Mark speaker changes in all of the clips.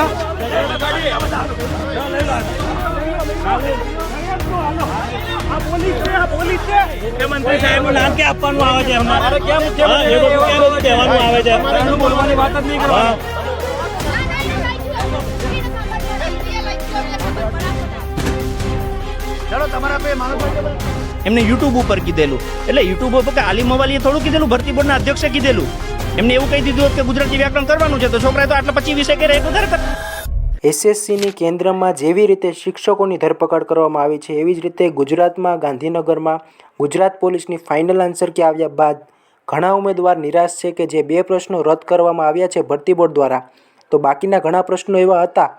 Speaker 1: અહીંયા
Speaker 2: મુખ્યમંત્રી સાહેબનું નામ ક્યાં આપવાનું આવે છે? અમારે કેમ કહેવાનું આવે છે? બોલવાની વાત જ નહીં કરવાની.
Speaker 1: એમને યુટ્યુબ ઉપર કીધેલું, એટલે યુટ્યુબ ઉપર કે આલી મોવાલીએ થોડું કીધેલું, ભરતી બોર્ડના અધ્યક્ષે કીધેલું. એમને એવું કહી દીધું કે ગુજરાતી વ્યાકરણ કરવાનું છે, તો છોકરાએ તો આટલા 25 વિષય કરે એટલું ધાર.
Speaker 3: એસએસસીની કેન્દ્રમાં જેવી રીતે શિક્ષકોની ધરપકડ કરવામાં આવી છે, એવી જ રીતે ગુજરાતમાં ગાંધીનગરમાં ગુજરાત પોલીસની ફાઇનલ આન્સર કે આવ્યા બાદ ઘણા ઉમેદવાર નિરાશ છે કે જે 2 પ્રશ્નો રદ કરવામાં આવ્યા છે ભરતી બોર્ડ દ્વારા, તો બાકીના ઘણા પ્રશ્નો એવા હતા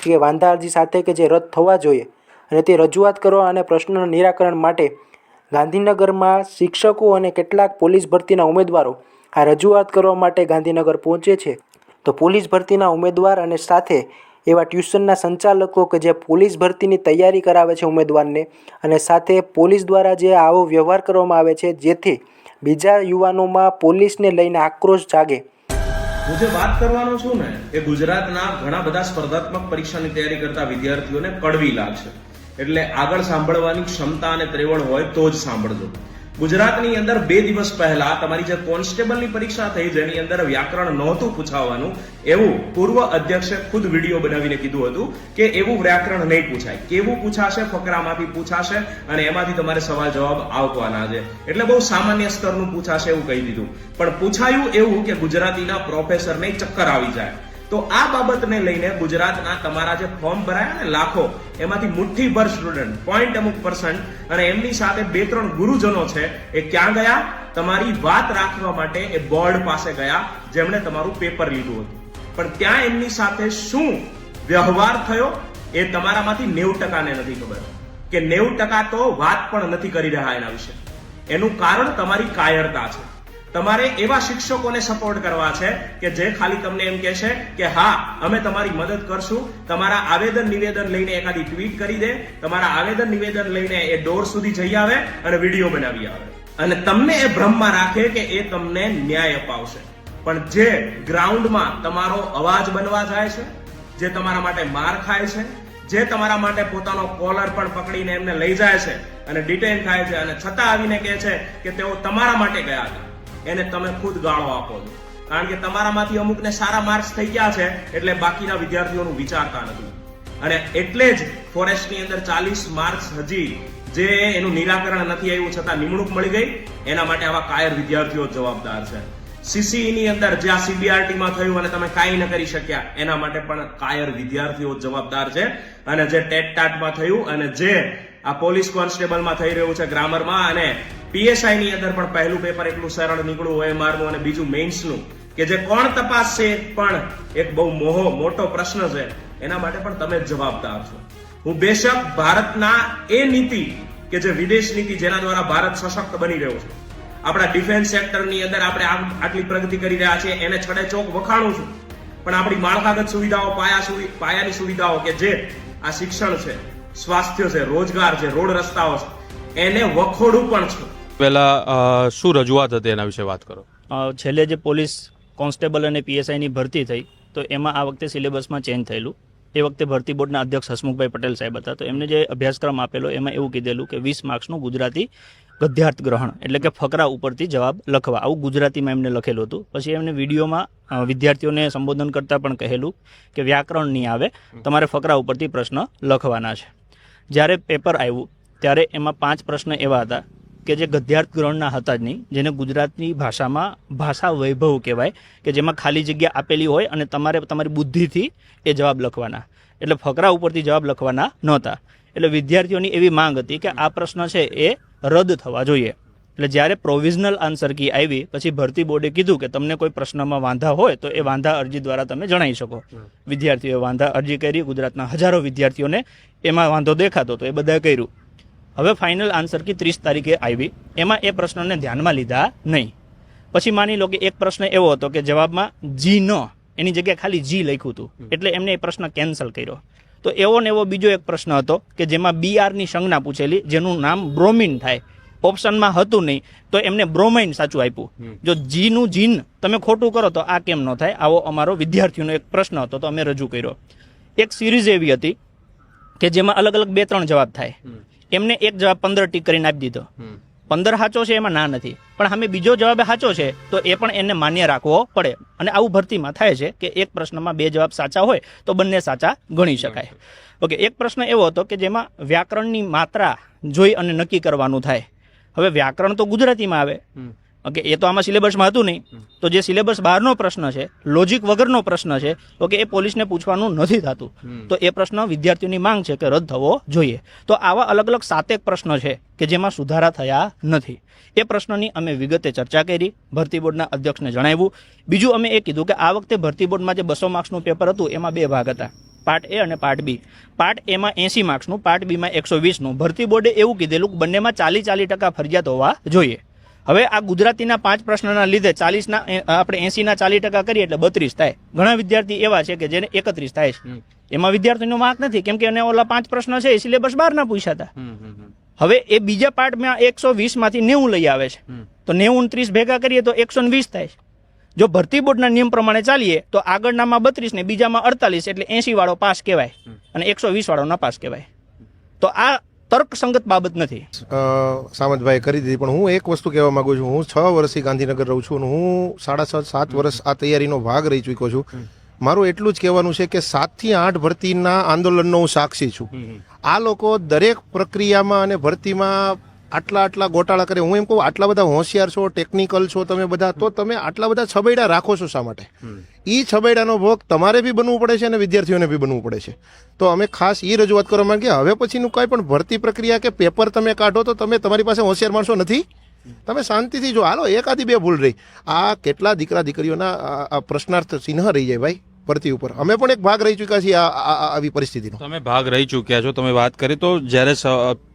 Speaker 3: કે વાંધા અરજી સાથે કે જે રદ થવા જોઈએ, અને તે રજૂઆત કરવા અને પ્રશ્નોના નિરાકરણ માટે ગાંધીનગરમાં શિક્ષકો અને કેટલાક પોલીસ ભરતીના ઉમેદવારો આ રજૂઆત કરવા માટે ગાંધીનગર પહોંચે છે. તો પોલીસ ભરતીના ઉમેદવાર અને સાથે એવા ટ્યુશનના સંચાલકો કે જે પોલીસ ભરતીની તૈયારી કરાવે છે ઉમેદવારને, અને સાથે પોલીસ દ્વારા જે આવો વ્યવહાર કરવામાં આવે છે જેથી બીજા યુવાનોમાં પોલીસને લઈને આક્રોશ જાગે.
Speaker 4: હું જે વાત કરવાનો છું ને એ ગુજરાતના ઘણા બધા સ્પર્ધાત્મક પરીક્ષાની તૈયારી કરતા વિદ્યાર્થીઓને કડવી લાગશે, એટલે આગળ સાંભળવાની ક્ષમતા અને ત્રેવડ હોય તો જ સાંભળજો. ગુજરાતની અંદર 2 દિવસ પહેલા તમારી જે કોન્સ્ટેબલની પરીક્ષા થઈ જેની અંદર વ્યાકરણ નહોતું પૂછાવાનું, એવું પૂર્વ અધ્યક્ષે ખુદ વિડીયો બનાવીને કીધું હતું કે એવું વ્યાકરણ નહીં પૂછાય, કેવું પૂછાશે, ફકરામાંથી પૂછાશે અને એમાંથી તમારે સવાલ જવાબ આવવાના છે, એટલે બહુ સામાન્ય સ્તરનું પૂછાશે એવું કહી દીધું. પણ પૂછાયું એવું કે ગુજરાતીના પ્રોફેસરને ચક્કર આવી જાય. તો આ બાબતને લઈને ગુજરાતના તમારા જે ફોર્મ ભરાયા ને લાખો, એમાંથી મુઠ્ઠીભર સ્ટુડન્ટ, પોઈન્ટ અમુક % અને એમની સાથે 2-3 ગુરુજનો છે, એ ક્યાં ગયા? તમારી વાત રાખવા માટે એ બોર્ડ પાસે ગયા જેમણે તમારું પેપર લીધું હતું. પણ ત્યાં એમની સાથે શું વ્યવહાર થયો એ તમારામાંથી 90% નથી ખબર, કે 90% તો વાત પણ નથી કરી રહ્યા એના વિશે. એનું કારણ તમારી કાયરતા છે. તમારે એવા શિક્ષકોને સપોર્ટ કરવા છે કે જે ખાલી તમને એમ કહેશે કે હા અમે તમારી મદદ કરશું, તમારા આવેદન નિવેદન લઈને એકાદી ટ્વીટ કરી દે, તમારા આવેદન નિવેદન લઈને એ ડોર સુધી જઈ આવે અને વિડીયો બનાવી આવે, અને તમને એ ભ્રમમાં રાખે કે એ તમને ન્યાય અપાવશે. પણ જે ગ્રાઉન્ડમાં તમારો અવાજ બનવા જાય છે, જે તમારા માટે માર ખાય છે, જે તમારા માટે પોતાનો કોલર પણ પકડીને એમને લઈ જાય છે અને ડિટેન થાય છે, અને છતાં આવીને કહે છે કે તેઓ તમારા માટે ગયા હતા, એને તમે ખુદ ગાળો આપો છો. કારણ કે તમારામાંથી અમુકને સારા માર્ક્સ થઈ ગયા છે એટલે બાકીના વિદ્યાર્થીઓનું વિચારતા નથી. અને એટલે જ ફોરેસ્ટની અંદર 40 માર્ક્સ હજી જે એનું નિરાકરણ નથી આવ્યું છતાં નિમણૂક મળી ગઈ, એના માટે આવા કાયર વિદ્યાર્થીઓ જવાબદાર છે. સીસીઈ ની અંદર જ્યાં CBRT માં થયું અને તમે કાંઈ ન કરી શક્યા, એના માટે પણ કાયર વિદ્યાર્થીઓ જવાબદાર છે. અને જે ટેટ ટાટમાં થયું અને જે આ પોલીસ કોન્સ્ટેબલમાં થઈ રહ્યું છે ગ્રામરમાં, અને PSI ની અંદર પણ પહેલું પેપર એટલું સરળ નીકળ્યું OMR નું અને બીજું મેઇન્સનું, કે જે કોણ તપાસશે પણ એક બહુ મોટો પ્રશ્ન છે, એના માટે પણ તમે જવાબદાર છો. હું બેશક ભારતના એ નીતિ કે જે વિદેશ નીતિ જેના દ્વારા ભારત સશક્ત બની રહ્યો છે, આપણા ડિફેન્સ સેક્ટરની અંદર આપણે આટલી પ્રગતિ કરી રહ્યા છીએ એને છડે ચોક વખાણું છું, પણ આપણી માળખાગત સુવિધાઓ, પાયાની સુવિધાઓ કે જે આ શિક્ષણ છે, સ્વાસ્થ્ય છે, રોજગાર છે, રોડ રસ્તાઓ છે, એને વખોડું પણ છું.
Speaker 5: પહેલા શું રજૂઆત હતી એના વિશે વાત કરો.
Speaker 1: છેલ્લે જે પોલીસ કોન્સ્ટેબલ અને PSIની ભરતી થઈ, તો એમાં આ વખતે સિલેબસમાં ચેન્જ થયેલું. એ વખતે ભરતી બોર્ડના અધ્યક્ષ હસમુખભાઈ પટેલ સાહેબ હતા, તો એમને જે અભ્યાસક્રમ આપેલો એમાં એવું કીધેલું કે 20 માર્ક્સનું ગુજરાતી ગદ્યાર્થ ગ્રહણ, એટલે કે ફકરા ઉપરથી જવાબ લખવા, આવું ગુજરાતીમાં એમને લખેલું હતું. પછી એમને વિડીયોમાં વિદ્યાર્થીઓને સંબોધન કરતાં પણ કહેલું કે વ્યાકરણ નહીં આવે, તમારે ફકરા ઉપરથી પ્રશ્ન લખવાના છે. જ્યારે પેપર આવ્યું ત્યારે એમાં 5 પ્રશ્ન એવા હતા કે જે ગદ્યાર્થ ગ્રહણના હતા જ નહીં, જેને ગુજરાતની ભાષામાં ભાષા વૈભવ કહેવાય, કે જેમાં ખાલી જગ્યા આપેલી હોય અને તમારે તમારી બુદ્ધિથી એ જવાબ લખવાના, એટલે ફકરા ઉપરથી જવાબ લખવાના નહોતા. એટલે વિદ્યાર્થીઓની એવી માંગ હતી કે આ પ્રશ્ન છે એ રદ થવા જોઈએ. એટલે જ્યારે પ્રોવિઝનલ આન્સર કી આવી પછી ભરતી બોર્ડે કીધું કે તમને કોઈ પ્રશ્નમાં વાંધા હોય તો એ વાંધા અરજી દ્વારા તમે જણાવી શકો. વિદ્યાર્થીઓએ વાંધા અરજી કરી, ગુજરાતના હજારો વિદ્યાર્થીઓને એમાં વાંધો દેખાતો તો એ બધાએ કર્યું. હવે ફાઇનલ આન્સર કી 30 તારીખે આવી, એમાં એ પ્રશ્નને ધ્યાનમાં લીધા નહીં. પછી માની લો કે એક પ્રશ્ન એવો હતો કે જવાબમાં જી ન, એની જગ્યાએ ખાલી જી લખ્યું હતું, એટલે એમને એ પ્રશ્ન કેન્સલ કર્યો. તો એવો ને એવો બીજો એક પ્રશ્ન હતો કે જેમાં BR ની સંજ્ઞા પૂછેલી, જેનું નામ બ્રોમિન થાય, ઓપ્શનમાં હતું નહીં તો એમને બ્રોમાઇન સાચું આપ્યું. જો જીનું જીન તમે ખોટું કરો તો આ કેમ ન થાય, આવો અમારો વિદ્યાર્થીઓનો એક પ્રશ્ન હતો તો અમે રજૂ કર્યો. એક સિરીઝ એવી હતી કે જેમાં અલગ અલગ 2-3 જવાબ થાય. એમને એક જવાબ 15 ટીક કરીને આપી દીધો. 15 સાચો છે એમાં ના નથી, પણ અમે બીજો જવાબ સાચો છે તો એ પણ એને માન્ય રાખવો પડે. અને આવું ભરતીમાં થાય છે કે એક પ્રશ્નમાં 2 જવાબ સાચા હોય તો બંને સાચા ગણી શકાય. ઓકે, એક પ્રશ્ન એવો હતો કે જેમાં વ્યાકરણની માત્રા જોઈ અને નક્કી કરવાનું થાય. હવે વ્યાકરણ તો ગુજરાતીમાં આવે, ઓકે, એ તો આમાં સિલેબસમાં હતું નહીં. તો જે સિલેબસ બહારનો પ્રશ્ન છે, લોજિક વગરનો પ્રશ્ન છે, ઓકે, એ પોલીસને પૂછવાનું નથી થતું. તો એ પ્રશ્ન વિદ્યાર્થીઓની માંગ છે કે રદ થવો જોઈએ. તો આવા અલગ અલગ 7 પ્રશ્નો છે કે જેમાં સુધારા થયા નથી. એ પ્રશ્નની અમે વિગતે ચર્ચા કરી, ભરતી બોર્ડના અધ્યક્ષને જણાવ્યું. બીજું અમે એ કીધું કે આ વખતે ભરતી બોર્ડમાં જે 200 માર્ક્સનું પેપર હતું એમાં 2 ભાગ હતા, પાર્ટ એ અને પાર્ટ બી. પાર્ટ એમાં 80 માર્ક્સનું, પાર્ટ બીમાં 120નું. ભરતી બોર્ડે એવું કીધેલું કે બંનેમાં 40% ફરજિયાત હોવા જોઈએ. હવે આ ગુજરાતીના 5 પ્રશ્નના લીધે 40ના આપણે 80ના 40% કરીએ એટલે 32 થાય. ઘણા વિદ્યાર્થી એવા છે કે જેને 31 થાય છે. એમાં વિદ્યાર્થીનો માર્ક નથી, કેમ કે એને ઓલા 5 પ્રશ્ન છે એ સિલેબસ બહારના પૂછ્યા હતા. હવે એ બીજા પાર્ટમાં 120 માંથી 90 લઈ આવે છે, તો 90 30 ભેગા કરીએ તો 120 થાય છે. જો ભરતી બોર્ડના નિયમ પ્રમાણે ચાલીએ તો આગળનામાં 32 ને બીજામાં 48 એટલે 80 વાળો પાસ કહેવાય અને 120 વાળો નાપાસ કહેવાય. તો આ તર્કસંગત બાબત નથી.
Speaker 6: સામંતભાઈ કરી દીધી, પણ હું એક વસ્તુ કહેવા માંગુ છું. હું 6 વર્ષથી ગાંધીનગર રહું છું અને હું 6.5-7 વર્ષ આ તૈયારીનો ભાગ રહી ચૂક્યો છું. મારું એટલું જ કહેવાનું છે કે 7 થી 8 ભરતીના આંદોલનનો હું સાક્ષી છું. આ લોકો દરેક પ્રક્રિયામાં અને ભરતીમાં આટલા ગોટાળા કરે. હું એમ કહું, આટલા બધા હોશિયાર છો, ટેકનિકલ છો તમે બધા, તો તમે આટલા બધા છબૈડા રાખો છો શા માટે? એ છબૈડાનો ભોગ તમારે બી બનવું પડે છે અને વિદ્યાર્થીઓને બી બનવું પડે છે. તો અમે ખાસ એ રજૂઆત કરવા માંગીએ, હવે પછીનું કોઈ પણ ભરતી પ્રક્રિયા કે પેપર તમે કાઢો તો તમે તમારી પાસે હોશિયાર માણસો નથી, તમે શાંતિથી જો હાલો. 1-2 ભૂલ રહી, આ કેટલા દીકરા દીકરીઓના પ્રશ્નાર્થ ચિહ્ન રહી જાય ભાઈ ભરતી ઉપર. અમે પણ એક ભાગ રહી ચૂક્યા છીએ આવી પરિસ્થિતિનો.
Speaker 5: તમે ભાગ રહી ચૂક્યા છો, તમે વાત કરી. તો જ્યારે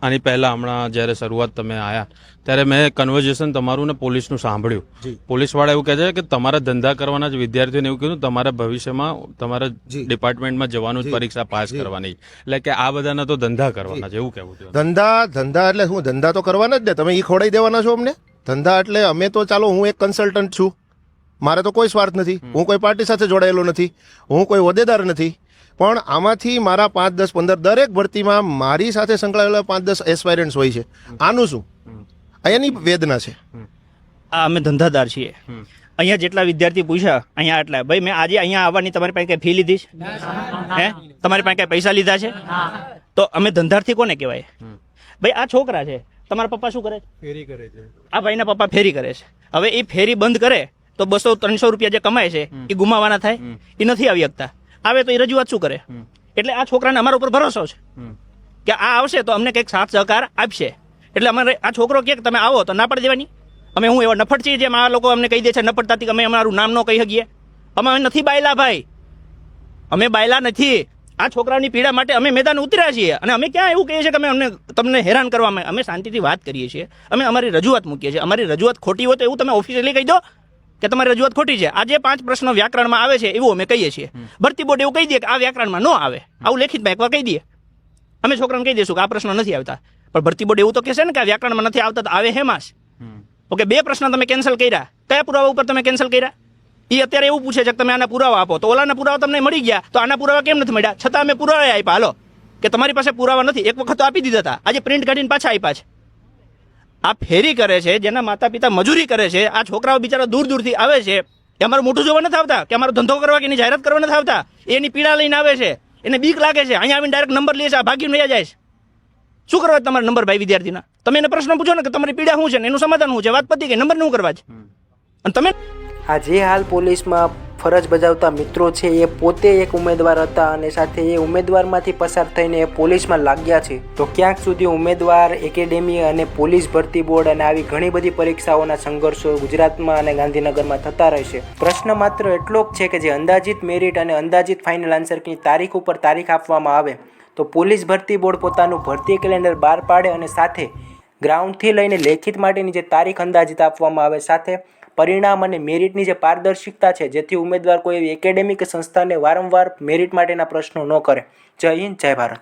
Speaker 5: આની પહેલા હમણાં જ્યારે શરૂઆત તમે આવ્યા ત્યારે મેં કન્વર્ઝેશન તમારું ને પોલીસનું સાંભળ્યું. પોલીસવાળા એવું કહે છે કે તમારા ધંધા કરવાના જ વિદ્યાર્થીઓને એવું કીધું તમારા ભવિષ્યમાં તમારા ડિપાર્ટમેન્ટમાં જવાનું જ પરીક્ષા પાસ કરવાની, એટલે કે આ બધાના તો ધંધા કરવાના છે એવું કહેવું છે.
Speaker 6: ધંધા એટલે હું ધંધા તો કરવાના જ ને, તમે એ ખોડાઈ દેવાના છો અમને. ધંધા એટલે અમે તો ચાલો, હું એક કન્સલ્ટન્ટ છું, મારે તો કોઈ સ્વાર્થ નથી, હું કોઈ પાર્ટી સાથે જોડાયેલો નથી, હું કોઈ હોદ્દેદાર નથી, પણ આમાંથી મારા 5, 10, 15 દરેક ભરતીમાં મારી સાથે સંકળાયેલા 5, 10 એસ્પાયરન્ટ્સ હોય છે. આનું શું? અહીંયાની વેદના છે.
Speaker 1: આ અમે ધંધાદાર છીએ. અહીંયા જેટલા વિદ્યાર્થી પૂછ્યા અહીંયા આટલા. ભાઈ મેં આજે અહીંયા આવવાની તમારી પાસે કઈ ફી લીધી છે? હે, તમારી પાસે કઈ પૈસા લીધા છે? તો અમે ધંધાર્થી કોને કહેવાય? ભાઈ આ છોકરા છે, તમારા પપ્પા શું કરે છે? ફેરી કરે છે. આ ભાઈના પપ્પા ફેરી કરે છે. હવે એ ફેરી બંધ કરે તો 200-300 રૂપિયા જે કમાય છે એ ગુમાવાના થાય, એ નથી આવી શકતા. આવે તો એ રજૂઆત શું કરે? એટલે આ છોકરાને અમારા ઉપર ભરોસો છે કે આ આવશે તો અમને કંઈક સાથ સહકાર આપશે. એટલે અમારે આ છોકરો કે તમે આવો તો ના પાડી દેવાની. અમે હું એવા નફટ છીએ જેમ આ લોકો અમને કહી દે છે નફટતાથી અમે અમારું નામ ન કહી શકીએ? અમે નથી બાયલા ભાઈ, અમે બાયલા નથી. આ છોકરાની પીડા માટે અમે મેદાન ઉતર્યા છીએ અને અમે ક્યાં એવું કહીએ છીએ કે અમે તમને હેરાન કરવામાં. અમે શાંતિથી વાત કરીએ છીએ, અમે અમારી રજૂઆત મૂકીએ છીએ. અમારી રજૂઆત ખોટી હોય તો એવું તમે ઓફિશિયલી કહી દો કે તમારી રજૂઆત ખોટી છે. આજે 5 પ્રશ્નો વ્યાકરણમાં આવે છે એવું અમે કહીએ છીએ. ભરતી બોર્ડ એવું કહી દે કે આ વ્યાકરણમાં ન આવે, આવું લેખિતમાં એકવાર કહી દઈએ. અમે છોકરાને કહી દઈશું કે આ પ્રશ્ન નથી આવતા, પણ ભરતી બોર્ડ એવું તો કહેશે ને કે આ વ્યાકરણમાં નથી આવતા તો આવે હેમાં. ઓકે, 2 પ્રશ્ન તમે કેન્સલ કર્યા, કયા પુરાવા ઉપર તમે કેન્સલ કર્યા? એ અત્યારે એવું પૂછે છે કે તમે આના પુરાવા આપો, તો ઓલાના પુરાવા તમને મળી ગયા, તો આના પુરાવા કેમ નથી મળ્યા? છતાં અમે પુરાવા આપ્યા. હાલો કે તમારી પાસે પુરાવા નથી, એક વખત તો આપી દીધા હતા, આજે પ્રિન્ટ કાઢીને પાછા આપ્યા છે. આ ફેરી કરે છે, જેના માતા પિતા મજૂરી કરે છે, આ છોકરાઓ બિચારા દૂર દૂરથી આવે છે. એ અમારું મોટું જોવા નથી આવતા કે અમારો ધંધો કરવા કે એની જાહેરાત કરવા નથી આવતા. એની પીડા લઈને આવે છે, એને બીક લાગે છે, અહીંયા આવીને ડાયરેક્ટ નંબર લે છે, ભાગીને વયા જાય છે. શું કરવા તમારા નંબર ભાઈ વિદ્યાર્થીના? તમે એને પ્રશ્ન પૂછો ને કે તમારી પીડા શું છે ને એનું સમાધાન શું છે, વાત પતી ગઈ. નંબર શું કરવા છે? અને તમે
Speaker 3: આ જે હાલ પોલીસમાં ફરજ બજાવતા મિત્રો છે એ પોતે એક ઉમેદવાર હતા અને સાથે એ ઉમેદવારમાંથી પસાર થઈને એ પોલીસમાં લાગ્યા છે. તો ક્યાંક સુધી ઉમેદવાર એકેડેમી અને પોલીસ ભરતી બોર્ડ અને આવી ઘણી બધી પરીક્ષાઓના સંઘર્ષો ગુજરાતમાં અને ગાંધીનગરમાં થતા રહેશે. પ્રશ્ન માત્ર એટલો જ છે કે જે અંદાજિત મેરિટ અને અંદાજિત ફાઇનલ આન્સરની તારીખ ઉપર તારીખ આપવામાં આવે તો પોલીસ ભરતી બોર્ડ પોતાનું ભરતી કેલેન્ડર બહાર પાડે અને સાથે ગ્રાઉન્ડથી લઈને લેખિત માટેની જે તારીખ અંદાજિત આપવામાં આવે, સાથે પરિણામ અને મેરિટની જે પારદર્શિકતા છે જેથી ઉમેદવાર કોઈ એવી એકેડેમી કે સંસ્થાને વારંવાર મેરિટ માટેના પ્રશ્નો ન કરે. જય હિન્દ, જય ભારત.